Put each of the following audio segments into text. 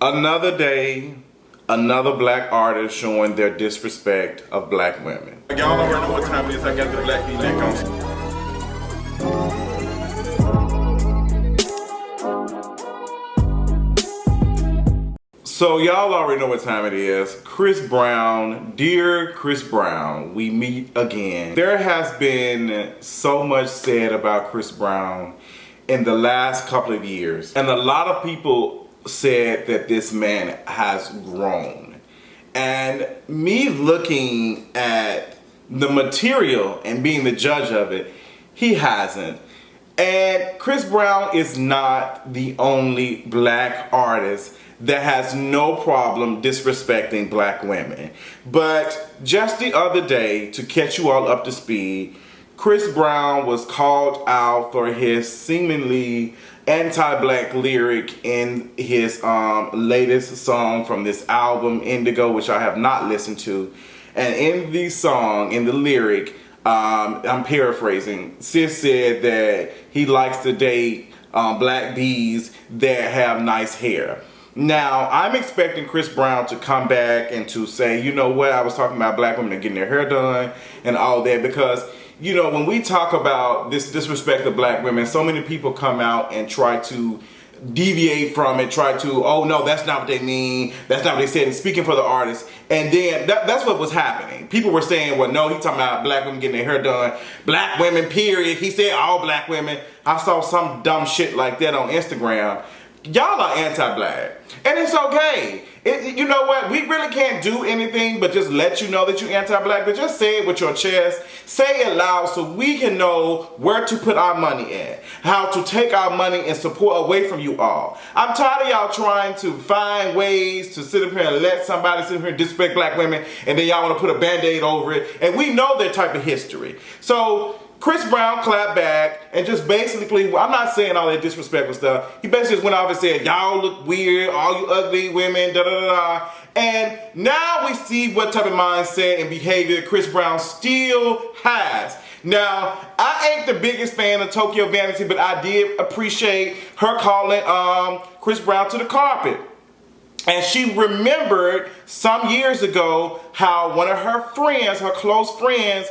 Another day, another black artist showing their disrespect of black women. Y'all already know what time it is. I got the black V-neck on. So y'all already know what time it is. Chris Brown, dear Chris Brown, we meet again. There has been so much said about Chris Brown in the last couple of years. And a lot of people said that this man has grown. And me looking at the material and being the judge of it, he hasn't. And Chris Brown is not the only black artist that has no problem disrespecting black women. But just the other day, to catch you all up to speed, Chris Brown was called out for his seemingly anti-black lyric in his latest song from this album, Indigo, which I have not listened to. And in the song, in the lyric, I'm paraphrasing, Sis said that he likes to date black bees that have nice hair. Now, I'm expecting Chris Brown to come back and to say, you know what, I was talking about black women getting their hair done and all that, because, you know, when we talk about this disrespect of black women, so many people come out and try to deviate from it, try to, oh no, that's not what they mean, that's not what they said, and speaking for the artist. And then that's what was happening. People were saying, well, no, he's talking about black women getting their hair done, black women, period. He said all black women. I saw some dumb shit like that on Instagram. Y'all are anti-black, and it's okay. You know what? We really can't do anything but just let you know that you're anti-black, but just say it with your chest, say it loud so we can know where to put our money at, how to take our money and support away from you all. I'm tired of y'all trying to find ways to sit up here and let somebody sit up here and disrespect black women, and then y'all want to put a band-aid over it, and we know their type of history. So Chris Brown clapped back and just basically, I'm not saying all that disrespectful stuff. He basically just went off and said, y'all look weird, all you ugly women, da da da da. And now we see what type of mindset and behavior Chris Brown still has. Now, I ain't the biggest fan of Tokyo Vanity, but I did appreciate her calling Chris Brown to the carpet. And she remembered some years ago how one of her friends, her close friends,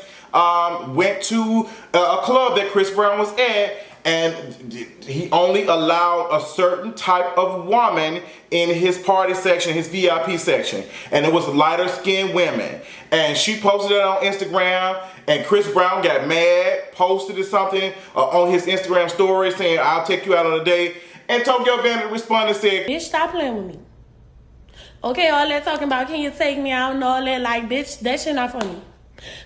went to a club that Chris Brown was at, and he only allowed a certain type of woman in his party section, his VIP section, and it was lighter skinned women. And she posted it on Instagram, and Chris Brown got mad, posted it something on his Instagram story saying, I'll take you out on a date. And Tokyo Vanity responded and said, bitch, stop playing with me. Okay, all that talking about can you take me out and all that, like, bitch, that shit not funny.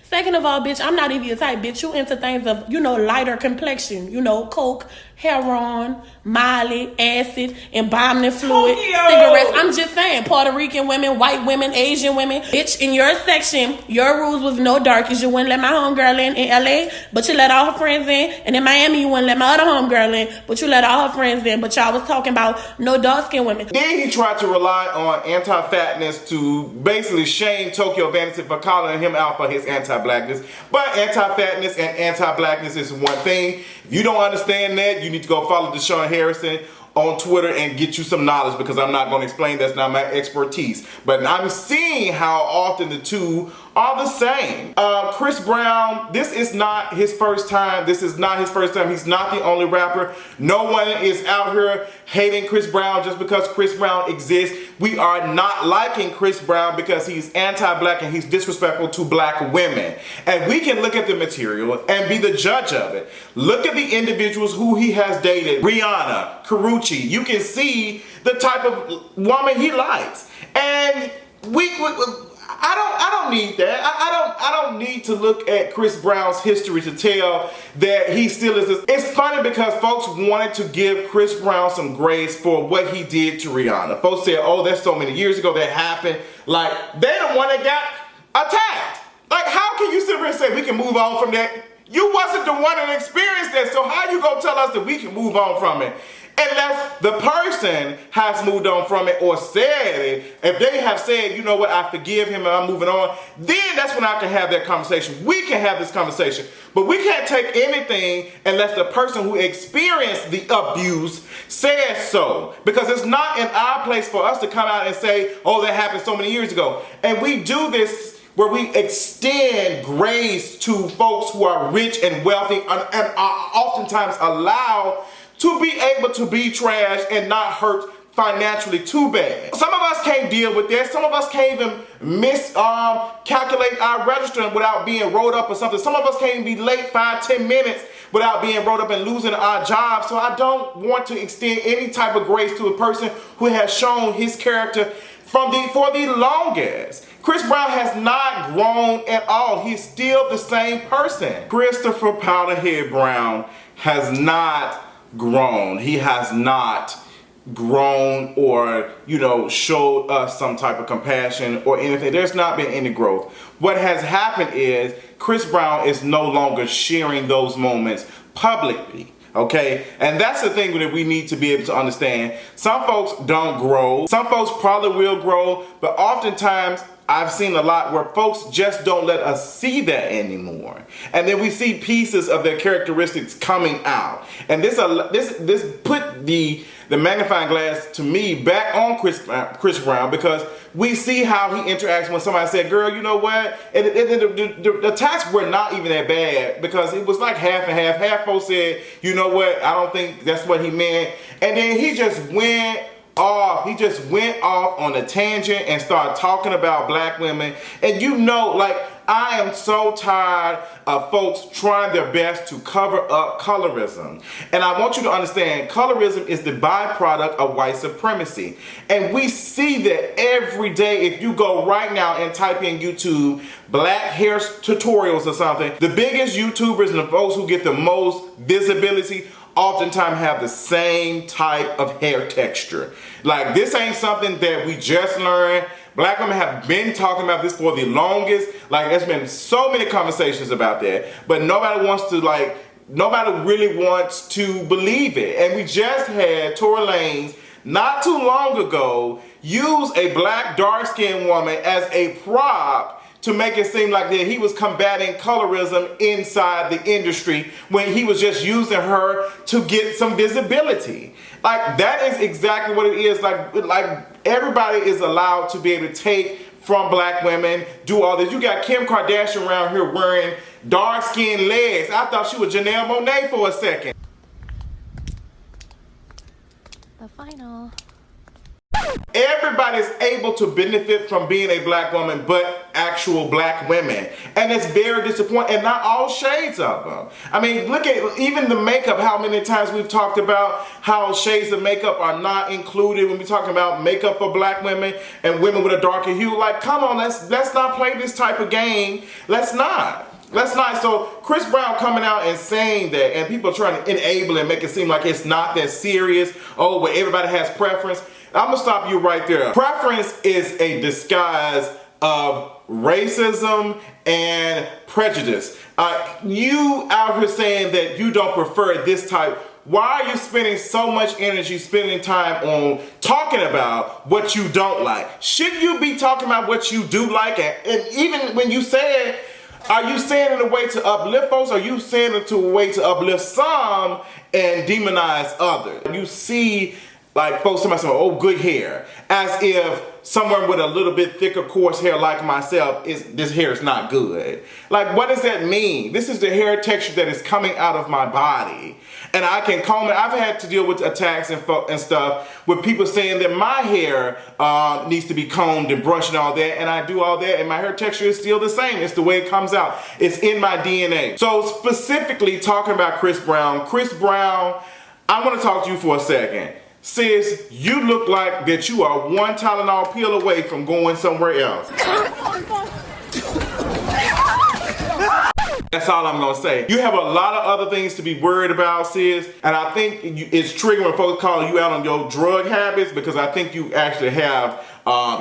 Second of all, bitch, I'm not even your type, bitch. You into things of, you know, lighter complexion. You know, coke, heroin, Molly, acid, embalming fluid, cigarettes. I'm just saying, Puerto Rican women, white women, Asian women. Bitch, in your section, your rules was no darkies. You wouldn't let my homegirl in LA, but you let all her friends in. And in Miami, you wouldn't let my other homegirl in, but you let all her friends in. But y'all was talking about no dark-skinned women. Then he tried to rely on anti-fatness to basically shame Tokyo Vanity for calling him out for his anti-blackness. But anti-fatness and anti-blackness is one thing. If you don't understand that, you need to go follow Deshaun Harrison on Twitter and get you some knowledge, because I'm not going to explain, that's not my expertise. But I'm seeing how often the two are the same. Chris Brown, this is not his first time. This is not his first time. He's not the only rapper. No one is out here hating Chris Brown just because Chris Brown exists. We are not liking Chris Brown because he's anti-black and he's disrespectful to black women. And we can look at the material and be the judge of it. Look at the individuals who he has dated. Rihanna, Karrueche. You can see the type of woman he likes. And I don't need that. I don't need to look at Chris Brown's history to tell that he still is this. It's funny because folks wanted to give Chris Brown some grace for what he did to Rihanna. Folks said, oh, that's so many years ago that happened. Like, they the one that got attacked. Like, how can you sit here and say we can move on from that? You wasn't the one that experienced that, so how you gonna tell us that we can move on from it? unless the person has moved on from it or said it. If they have said, you know what, I forgive him and I'm moving on, then that's when I can have that conversation. We can have this conversation. But we can't take anything unless the person who experienced the abuse says so. Because it's not in our place for us to come out and say, oh, that happened so many years ago. And we do this where we extend grace to folks who are rich and wealthy and are oftentimes allowed to be able to be trash and not hurt financially too bad. Some of us can't deal with that. Some of us can't even calculate our register without being rolled up or something. Some of us can't even be late 5-10 minutes without being rolled up and losing our job. So I don't want to extend any type of grace to a person who has shown his character for the longest. Chris Brown has not grown at all. He's still the same person. Christopher Powderhead Brown has not grown. He has not grown or, showed us some type of compassion or anything. There's not been any growth. What has happened is Chris Brown is no longer sharing those moments publicly. Okay, and that's the thing that we need to be able to understand. Some folks don't grow. Some folks probably will grow, but oftentimes I've seen a lot where folks just don't let us see that anymore. And then we see pieces of their characteristics coming out. And this put the magnifying glass to me back on Chris Brown, because we see how he interacts when somebody said, girl, you know what? And the attacks were not even that bad, because it was like half and half. Half folks said, you know what? I don't think that's what he meant. And then he just went off. He just went off on a tangent and started talking about black women. And I am so tired of folks trying their best to cover up colorism. And I want you to understand, colorism is the byproduct of white supremacy. And we see that every day. If you go right now and type in YouTube, black hair tutorials or something, the biggest YouTubers and the folks who get the most visibility oftentimes have the same type of hair texture. Like, this ain't something that we just learned. Black women have been talking about this for the longest. Like, there's been so many conversations about that, but nobody really wants to believe it. And we just had Tory Lanez not too long ago use a black dark-skinned woman as a prop to make it seem like that he was combating colorism inside the industry, when he was just using her to get some visibility. Like, that is exactly what it is. Like everybody is allowed to be able to take from black women, do all this. You got Kim Kardashian around here wearing dark-skinned legs. I thought she was Janelle Monáe for a second. The final. Everybody's able to benefit from being a black woman, but actual black women. And it's very disappointing, and not all shades of them. I mean, look at even the makeup, how many times we've talked about how shades of makeup are not included when we're talking about makeup for black women and women with a darker hue. Like, come on, let's not play this type of game. Let's not. So Chris Brown coming out and saying that, and people trying to enable and make it seem like it's not that serious. Oh, but everybody has preference. I'm gonna stop you right there. Preference is a disguise of racism and prejudice. You out here saying that you don't prefer this type. Why are you spending so much energy spending time on talking about what you don't like? Should you be talking about what you do like? And even when you say it, are you saying it in a way to uplift folks? Or are you saying it to a way to uplift some and demonize others? You see, like, folks somebody saying, oh, good hair, as if someone with a little bit thicker, coarse hair like myself, this hair is not good. Like, what does that mean? This is the hair texture that is coming out of my body. And I can comb it. I've had to deal with attacks and stuff with people saying that my hair needs to be combed and brushed and all that. And I do all that, and my hair texture is still the same. It's the way it comes out. It's in my DNA. So specifically talking about Chris Brown, I want to talk to you for a second. Sis, you look like that you are one Tylenol pill away from going somewhere else. That's all I'm gonna say. You have a lot of other things to be worried about, sis, and I think it's triggering when folks call you out on your drug habits, because I think you actually have,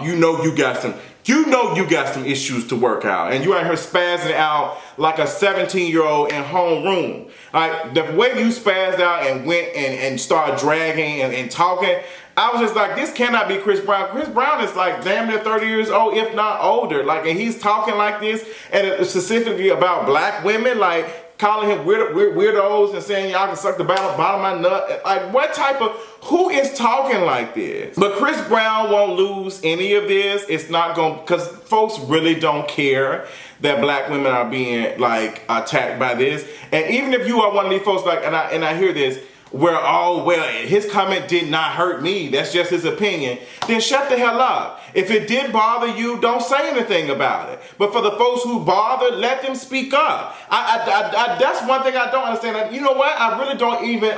you got you know you got some issues to work out, and you out here spazzing out like a 17-year-old in homeroom. Like the way you spazzed out and went and started dragging and talking, I was just like, this cannot be Chris Brown. Chris Brown is like damn near 30 years old, if not older. Like, and he's talking like this, and specifically about black women, like calling him weirdos and saying y'all can suck the bottom of my nut. Like, what type of, who is talking like this? But Chris Brown won't lose any of this. It's not going, because folks really don't care that black women are being like attacked by this. And even if you are one of these folks, like, and I hear this, where, oh, well, his comment did not hurt me, that's just his opinion, then shut the hell up. If it did bother you, don't say anything about it. But for the folks who bother, let them speak up. That's one thing I don't understand. You know what? I really don't even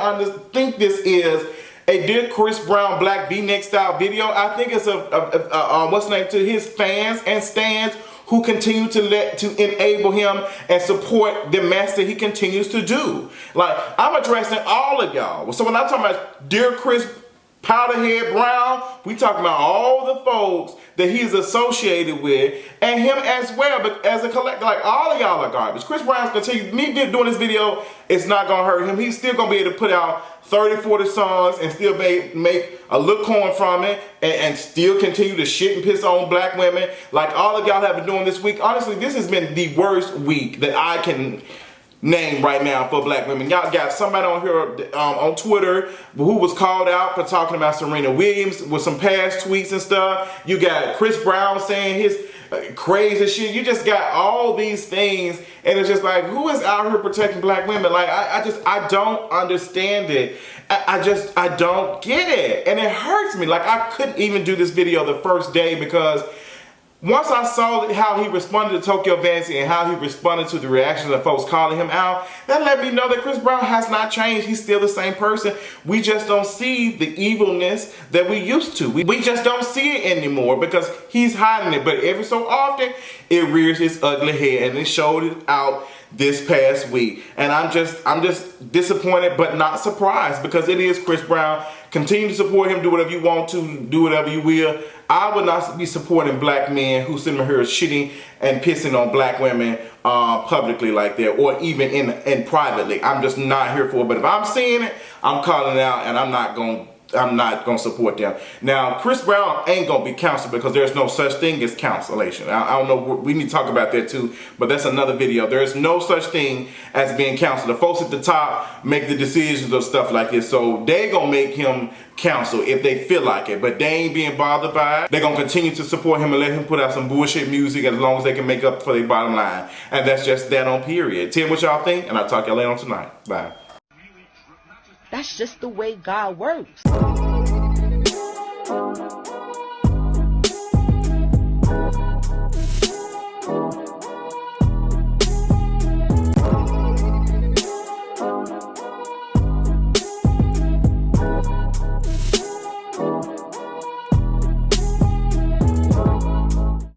think this is a Dear Chris Brown Black B-Neck style video. I think it's what's the name, to his fans and stans who continue to enable him and support the mess that he continues to do. Like, I'm addressing all of y'all. So when I'm talking about Dear Chris Powderhead Brown, we talking about all the folks that he's associated with, and him as well, but as a collective, like, all of y'all are garbage. Chris Brown's continue, me doing this video, it's not gonna hurt him. He's still gonna be able to put out 30, 40 songs and still make a little coin from it, and still continue to shit and piss on black women like all of y'all have been doing this week. Honestly, this has been the worst week that I can name right now for black women. Y'all got somebody on here on Twitter who was called out for talking about Serena Williams with some past tweets and stuff. You got Chris Brown saying his crazy shit. You just got all these things, and it's just like, who is out here protecting black women? Like, I don't understand it. I don't get it, and it hurts me. Like, I couldn't even do this video the first day, because once I saw how he responded to Tokyo Vanity and how he responded to the reactions of folks calling him out, that let me know that Chris Brown has not changed. He's still the same person. We just don't see the evilness that we used to. We just don't see it anymore because he's hiding it. But every so often, it rears its ugly head, and it showed it out this past week. And I'm just disappointed but not surprised, because it is Chris Brown. Continue to support him. Do whatever you want to. Do whatever you will. I would not be supporting black men who sit here shitting and pissing on black women publicly like that, or even in privately. I'm just not here for it. But if I'm seeing it, I'm calling it out, and I'm not gonna support them. Now, Chris Brown ain't gonna be counseled, because there's no such thing as cancellation. I don't know, we need to talk about that too, but that's another video. There is no such thing as being counseled. The folks at the top make the decisions of stuff like this, so they gonna make him counsel if they feel like it, but they ain't being bothered by it. They're gonna continue to support him and let him put out some bullshit music as long as they can make up for their bottom line. And that's just that on period. Tell me what y'all think, and I'll talk to y'all later on tonight. Bye. That's just the way God works.